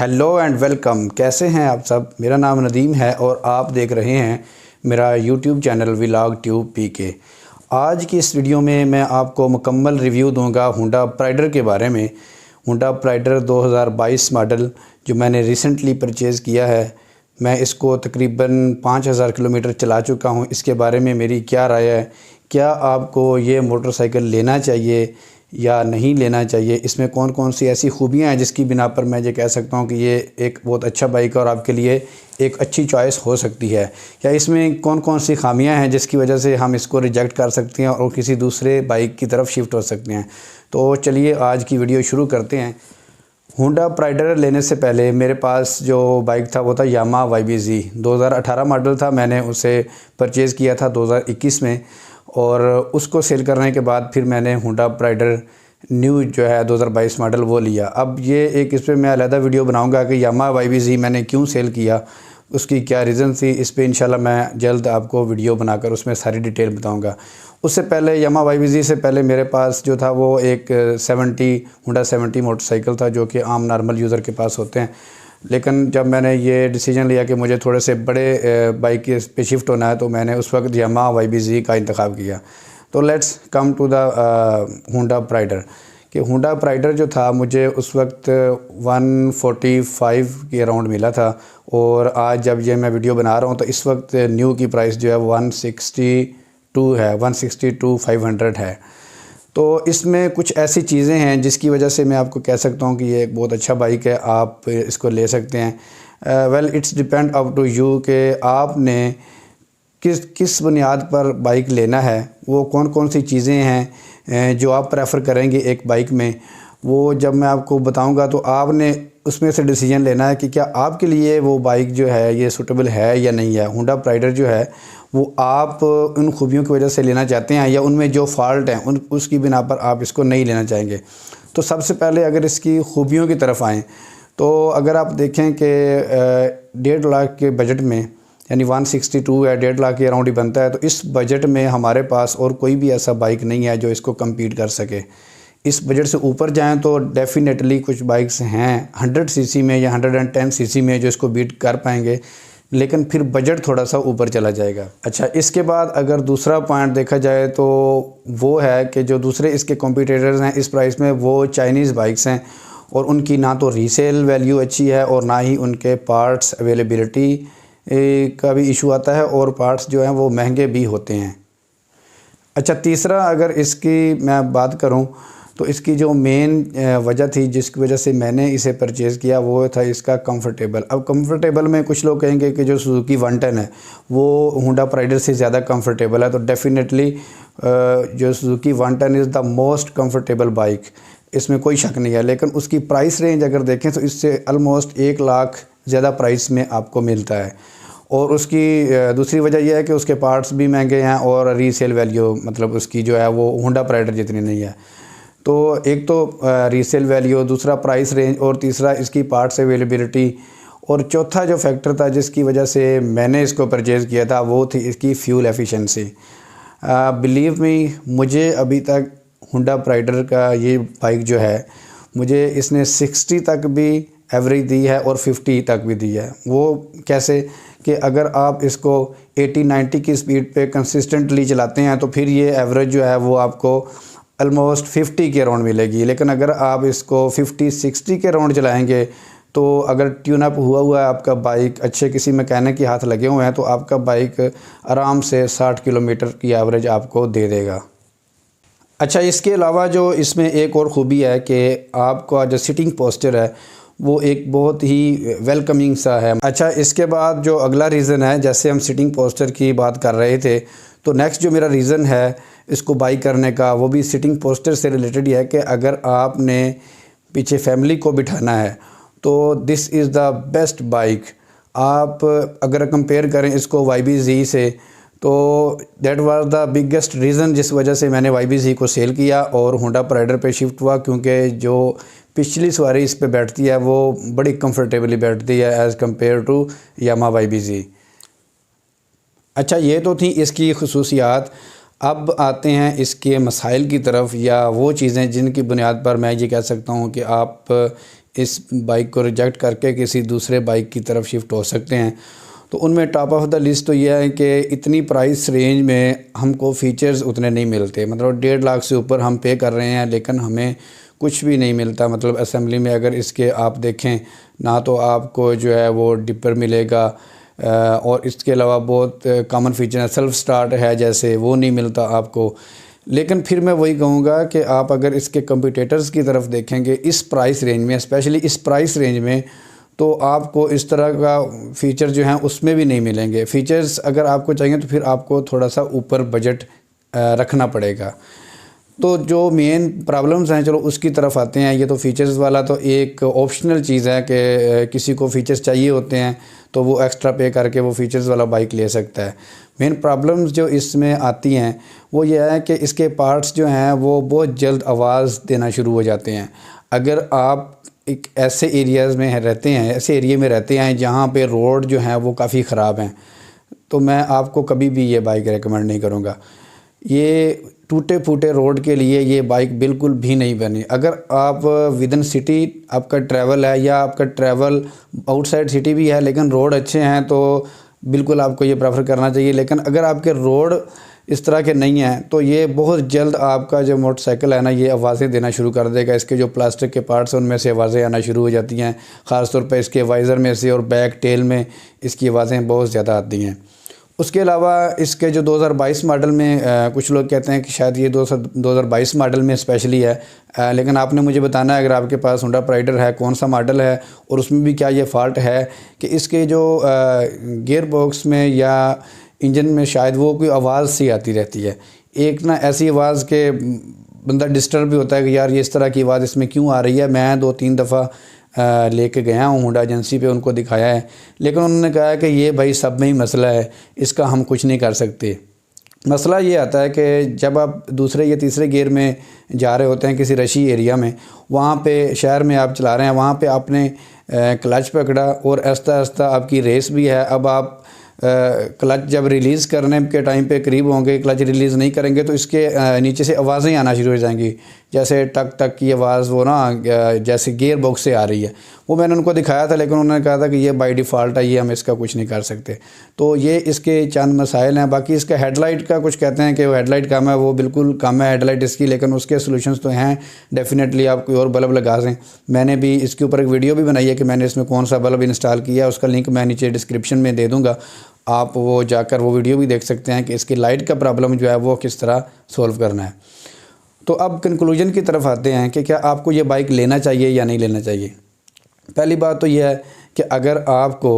Hello and welcome. कैसे हैं आप सब? मेरा नाम नदीम है और आप देख रहे हैं मेरा यूट्यूब चैनल व्लॉग ट्यूब पीके। आज की इस वीडियो में मैं आपको मुकम्मल रिव्यू दूंगा होंडा प्राइडर के बारे में। होंडा प्राइडर 2022 मॉडल जो मैंने रिसेंटली परचेज़ किया है। मैं इसको तकरीबन 5000 किलोमीटर चला चुका हूं। इसके बारे में मेरी क्या राय है, क्या आपको ये मोटरसाइकिल लेना चाहिए या नहीं लेना चाहिए, इसमें कौन कौन सी ऐसी खूबियाँ हैं जिसकी बिना पर मैं ये कह सकता हूँ कि ये एक बहुत अच्छा बाइक है और आपके लिए एक अच्छी चॉइस हो सकती है, या इसमें कौन कौन सी खामियाँ हैं जिसकी वजह से हम इसको रिजेक्ट कर सकते हैं और किसी दूसरे बाइक की तरफ शिफ्ट हो सकते हैं। तो चलिए आज की वीडियो शुरू करते हैं। होंडा प्राइडर लेने से पहले मेरे पास जो बाइक था वो था यामाहा YBZ 2018 मॉडल था। मैंने उसे परचेज़ किया था 2021 में और उसको सेल करने के बाद फिर मैंने होंडा प्राइडर न्यू जो है 2022 मॉडल वो लिया। अब ये एक इस पर मैं अलग वीडियो बनाऊंगा कि यामाहा YBZ मैंने क्यों सेल किया, उसकी क्या रीज़न थी। इस पर इंशाल्लाह मैं जल्द आपको वीडियो बनाकर उसमें सारी डिटेल बताऊंगा। उससे पहले यामाहा YBZ से पहले मेरे पास जो था वो एक होंडा 70 मोटरसाइकिल था जो कि आम नॉर्मल यूज़र के पास होते हैं। लेकिन जब मैंने ये डिसीजन लिया कि मुझे थोड़े से बड़े बाइक पे शिफ्ट होना है तो मैंने उस वक्त यामाहा YBZ का इंतखाब किया। तो let's come to the Honda Prider. कि होंडा प्राइडर जो था मुझे उस वक्त 145 के अराउंड मिला था और आज जब ये मैं वीडियो बना रहा हूँ तो इस वक्त न्यू की प्राइस जो है 162 है, 162,500 है। तो इसमें कुछ ऐसी चीज़ें हैं जिसकी वजह से मैं आपको कह सकता हूँ कि ये एक बहुत अच्छा बाइक है, आप इसको ले सकते हैं। Well it's depend up to you कि आपने किस बुनियाद पर बाइक लेना है, वो कौन कौन सी चीज़ें हैं जो आप प्रेफर करेंगे एक बाइक में। वो जब मैं आपको बताऊंगा तो आपने उसमें से डिसीजन लेना है कि क्या आपके लिए वो बाइक जो है ये सूटेबल है या नहीं है। होंडा प्राइडर जो है वो आप उन खूबियों की वजह से लेना चाहते हैं या उनमें जो फॉल्ट हैं उसकी बिना पर आप इसको नहीं लेना चाहेंगे। तो सबसे पहले अगर इसकी खूबियों की तरफ आएँ तो अगर आप देखें कि 1.5 लाख के बजट में यानी 162 या 1.5 लाख के अराउंड ही बनता है, तो इस बजट में हमारे पास और कोई भी ऐसा बाइक नहीं है जो इसको कम्पीट कर सके। इस बजट से ऊपर जाएं तो डेफ़िनेटली कुछ बाइक्स हैं 100 सीसी में या 110 सीसी में जो इसको बीट कर पाएंगे, लेकिन फिर बजट थोड़ा सा ऊपर चला जाएगा। अच्छा, इसके बाद अगर दूसरा पॉइंट देखा जाए तो वो है कि जो दूसरे इसके कॉम्पिटिटर्स हैं इस प्राइस में वो चाइनीज़ बाइक्स हैं और उनकी ना तो रीसेल वैल्यू अच्छी है और ना ही उनके पार्ट्स अवेलेबिलिटी का भी इशू आता है और पार्ट्स जो हैं वो महंगे भी होते हैं। अच्छा, तीसरा अगर इसकी मैं बात करूं तो इसकी जो मेन वजह थी जिसकी वजह से मैंने इसे परचेज़ किया वो था इसका कंफर्टेबल। अब कंफर्टेबल में कुछ लोग कहेंगे कि जो सुजुकी 110 है वो होंडा प्राइडर से ज़्यादा कंफर्टेबल है, तो डेफ़िनेटली जो Suzuki 110 is the most comfortable bike, इसमें कोई शक नहीं है। लेकिन उसकी प्राइस रेंज अगर देखें तो इससे ऑलमोस्ट 1 लाख ज़्यादा प्राइस में आपको मिलता है और उसकी दूसरी वजह यह है कि उसके पार्ट्स भी महंगे हैं और रीसेल वैल्यू मतलब उसकी जो है वो होंडा प्राइडर जितनी नहीं है। तो एक तो रीसेल वैल्यू, दूसरा प्राइस रेंज और तीसरा इसकी पार्ट्स अवेलेबिलिटी, और चौथा जो फैक्टर था जिसकी वजह से मैंने इसको परचेज़ किया था वो थी इसकी फ्यूल एफिशिएंसी। बिलीव मी, मुझे अभी तक होंडा प्राइडर का ये बाइक जो है मुझे इसने 60 तक भी एवरेज दी है और 50 तक भी दी है। वो कैसे कि अगर आप इसको 80-90 की स्पीड पे कंसिस्टेंटली चलाते हैं तो फिर ये एवरेज जो है वो आपको ऑलमोस्ट 50 के अराउंड मिलेगी। लेकिन अगर आप इसको 50-60 के अराउंड चलाएंगे तो अगर ट्यून अप हुआ है आपका बाइक, अच्छे किसी मैकेनिक के हाथ लगे हुए हैं, तो आपका बाइक आराम से 60 किलोमीटर की एवरेज आपको दे देगा। अच्छा, इसके अलावा जो इसमें एक और ख़ूबी है कि आपका जो सिटिंग पोस्चर है वो एक बहुत ही वेलकमिंग सा है। अच्छा, इसके बाद जो अगला रीज़न है, जैसे हम सिटिंग पोस्चर की बात कर रहे थे, तो नेक्स्ट जो मेरा रीज़न है इसको बाई करने का वो भी सिटिंग पोस्चर से रिलेटेड ही है कि अगर आपने पीछे फैमिली को बिठाना है तो this is the best bike. आप अगर कंपेयर करें इसको YBZ से तो that was the biggest reason जिस वजह से मैंने YBZ को सेल किया और होंडा प्राइडर पे शिफ्ट हुआ, क्योंकि जो पिछली सवारी इस पे बैठती है वो बड़ी कंफर्टेबली बैठती है as compare to Yamaha YBZ। अच्छा, ये तो थी इसकी खुसूसियात। अब आते हैं इसके मसाइल की तरफ या वो चीज़ें जिनकी बुनियाद पर मैं ये कह सकता हूँ कि आप इस बाइक को रिजेक्ट करके किसी दूसरे बाइक की तरफ शिफ्ट हो सकते हैं। तो उनमें टॉप ऑफ द लिस्ट तो यह है कि इतनी प्राइस रेंज में हमको फ़ीचर्स उतने नहीं मिलते, मतलब 1.5 लाख से ऊपर हम पे कर रहे हैं लेकिन हमें कुछ भी नहीं मिलता। मतलब असेंबली में अगर इसके आप देखें ना तो आपको जो है वो डिपर मिलेगा और इसके अलावा बहुत कॉमन फीचर है, सेल्फ़ स्टार्ट है जैसे, वो नहीं मिलता आपको। लेकिन फिर मैं वही कहूँगा कि आप अगर इसके कंपटीटर्स की तरफ देखेंगे इस प्राइस रेंज में, स्पेशली इस प्राइस रेंज में, तो आपको इस तरह का फ़ीचर जो हैं उसमें भी नहीं मिलेंगे। फ़ीचर्स अगर आपको चाहिए तो फिर आपको थोड़ा सा ऊपर बजट रखना पड़ेगा। तो जो मेन प्रॉब्लम्स हैं चलो उसकी तरफ आते हैं। ये तो फ़ीचर्स वाला तो एक ऑप्शनल चीज़ है कि किसी को फ़ीचर्स चाहिए होते हैं तो वो एक्स्ट्रा पे करके वो फ़ीचर्स वाला बाइक ले सकता है। मेन प्रॉब्लम्स जो इसमें आती हैं वो ये है कि इसके पार्ट्स जो हैं वो बहुत जल्द आवाज़ देना शुरू हो जाते हैं। अगर आप एक ऐसे एरियाज़ में रहते हैं, ऐसे एरिया में रहते हैं जहाँ पे रोड जो हैं वो काफ़ी ख़राब हैं, तो मैं आपको कभी भी ये बाइक रेकमेंड नहीं करूँगा। ये टूटे फूटे रोड के लिए ये बाइक बिल्कुल भी नहीं बनी। अगर आप विद इन सिटी आपका ट्रैवल है या आपका ट्रैवल आउटसाइड सिटी भी है लेकिन रोड अच्छे हैं तो बिल्कुल आपको ये प्रेफर करना चाहिए। लेकिन अगर आपके रोड इस तरह के नहीं हैं तो ये बहुत जल्द आपका जो मोटरसाइकिल है ना ये आवाज़ें देना शुरू कर देगा। इसके जो प्लास्टिक के पार्ट्स हैं उनमें से आवाज़ें आना शुरू हो जाती हैं, ख़ास तौर पर इसके वाइज़र में से और बैक टेल में इसकी आवाज़ें बहुत ज़्यादा आती हैं। उसके अलावा इसके जो 2022 मॉडल में कुछ लोग कहते हैं कि शायद ये 2022 मॉडल में स्पेशली है, लेकिन आपने मुझे बताना है अगर आपके पास होंडा प्राइडर है कौन सा मॉडल है और उसमें भी क्या ये फ़ॉल्ट है कि इसके जो गियर बॉक्स में या इंजन में शायद वो कोई आवाज़ सी आती रहती है। एक ना ऐसी आवाज़ के बंदा डिस्टर्ब भी होता है कि यार ये इस तरह की आवाज़ इसमें क्यों आ रही है। मैं 2-3 दफ़ा लेके गया हूँ होंडा एजेंसी पे, उनको दिखाया है, लेकिन उन्होंने कहा कि ये भाई सब में ही मसला है, इसका हम कुछ नहीं कर सकते। मसला ये आता है कि जब आप दूसरे या तीसरे गियर में जा रहे होते हैं किसी रशी एरिया में, वहाँ पे शहर में आप चला रहे हैं, वहाँ पे आपने क्लच पकड़ा और आहिस्ता आहिस्ता आपकी रेस भी है। अब आप क्लच जब रिलीज़ करने के टाइम पे करीब होंगे, क्लच रिलीज़ नहीं करेंगे तो इसके नीचे से आवाज़ें आना शुरू हो जाएंगी, जैसे टक टक की आवाज़ वो ना जैसे गियर बॉक्स से आ रही है। वो मैंने उनको दिखाया था लेकिन उन्होंने कहा था कि ये बाय डिफ़ॉल्ट है, ये हम इसका कुछ नहीं कर सकते। तो ये इसके चंद मसाइल हैं। बाकी इसका हेडलाइट का कुछ कहते हैं कि वो हेडलाइट कम है, वो बिल्कुल कम है हेडलाइट इसकी, लेकिन उसके सोल्यूशंस तो हैं डेफिनेटली। आप कोई और बल्ब लगा दें, मैंने भी इसके ऊपर एक वीडियो भी बनाई है कि मैंने इसमें कौन सा बल्ब इंस्टॉल किया, उसका लिंक मैं नीचे डिस्क्रिप्शन में दे दूँगा, आप वो जाकर वो वीडियो भी देख सकते हैं कि इसकी लाइट का प्रॉब्लम जो है वो किस तरह सॉल्व करना है। तो अब कंक्लूजन की तरफ आते हैं कि क्या आपको ये बाइक लेना चाहिए या नहीं लेना चाहिए। पहली बात तो यह है कि अगर आपको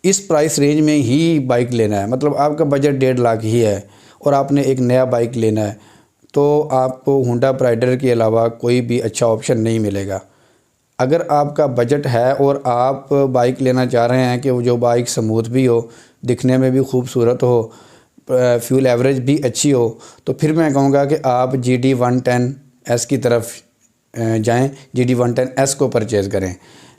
इस प्राइस रेंज में ही बाइक लेना है, मतलब आपका बजट 1.5 लाख ही है और आपने एक नया बाइक लेना है, तो आपको होंडा प्राइडर के अलावा कोई भी अच्छा ऑप्शन नहीं मिलेगा। अगर आपका बजट है और आप बाइक लेना चाह रहे हैं कि वो जो बाइक स्मूथ भी हो, दिखने में भी खूबसूरत हो, फ्यूल एवरेज भी अच्छी हो, तो फिर मैं कहूँगा कि आप GD110S की तरफ जाएं, GD110S को परचेज़ करें।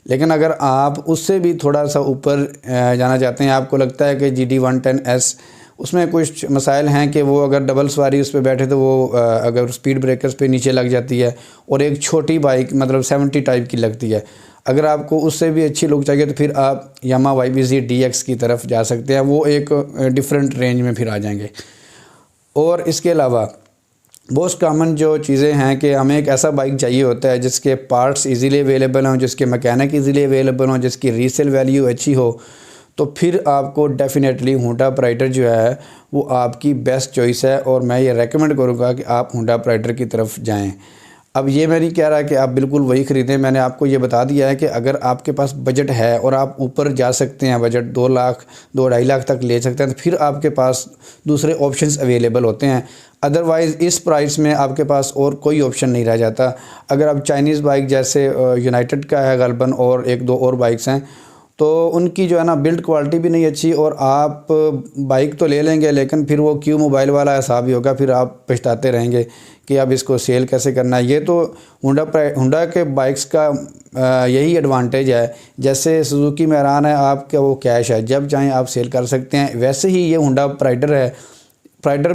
लेकिन अगर आप उससे भी थोड़ा सा ऊपर जाना चाहते हैं, आपको लगता है कि GD110S उसमें कुछ मसाइल हैं कि वो अगर डबल सवारी उस पर बैठे तो वो अगर स्पीड ब्रेकर्स पे नीचे लग जाती है और एक छोटी बाइक मतलब 70 टाइप की लगती है। अगर आपको उससे भी अच्छी लुक चाहिए तो फिर आप यामा YBZ DX की तरफ जा सकते हैं, वो एक डिफरेंट रेंज में फिर आ जाएंगे। और इसके अलावा मोस्ट कॉमन जो चीज़ें हैं कि हमें एक ऐसा बाइक चाहिए होता है जिसके पार्ट्स इजीली अवेलेबल हों, जिसके मैकेनिक इजीली अवेलेबल हों, जिसकी रीसेल वैल्यू अच्छी हो, तो फिर आपको डेफिनेटली होंडा प्राइडर जो है वो आपकी बेस्ट चॉइस है और मैं ये रेकमेंड करूँगा कि आप होंडा प्राइडर की तरफ जाएं। अब ये मैं नहीं कह रहा कि आप बिल्कुल वही ख़रीदें, मैंने आपको ये बता दिया है कि अगर आपके पास बजट है और आप ऊपर जा सकते हैं, बजट 2 लाख 2-2.5 लाख तक ले सकते हैं, तो फिर आपके पास दूसरे ऑप्शंस अवेलेबल होते हैं। अदरवाइज़ इस प्राइस में आपके पास और कोई ऑप्शन नहीं रह जाता। अगर आप चाइनीज़ बाइक जैसे यूनाइटेड का है गलबन और 1-2 और बाइक्स हैं, तो उनकी जो है ना बिल्ड क्वालिटी भी नहीं अच्छी और आप बाइक तो ले लेंगे लेकिन फिर वो क्यू मोबाइल वाला हिसाब ही होगा, फिर आप पछताते रहेंगे कि अब इसको सेल कैसे करना है। ये तो होंडा के बाइक्स का यही एडवांटेज है, जैसे सुजुकी मैरान है आपका वो कैश है, जब चाहें आप सेल कर सकते हैं, वैसे ही ये होंडा प्राइडर है। प्राइडर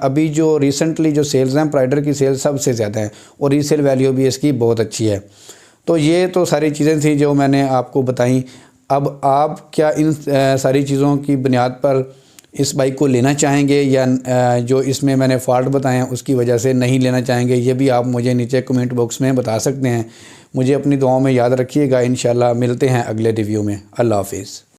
अभी जो रिसेंटली जो सेल्स हैं प्राइडर की सेल्स सबसे ज़्यादा हैं और रीसेल वैल्यू भी इसकी बहुत अच्छी है। तो ये तो सारी चीज़ें थी जो मैंने आपको बताई। अब आप क्या इन सारी चीज़ों की बुनियाद पर इस बाइक को लेना चाहेंगे या जो इसमें मैंने फ़ॉल्ट बताए हैं उसकी वजह से नहीं लेना चाहेंगे, ये भी आप मुझे नीचे कमेंट बॉक्स में बता सकते हैं। मुझे अपनी दुआओं में याद रखिएगा। इंशाल्लाह मिलते हैं अगले रिव्यू में। अल्लाह हाफ़िज़।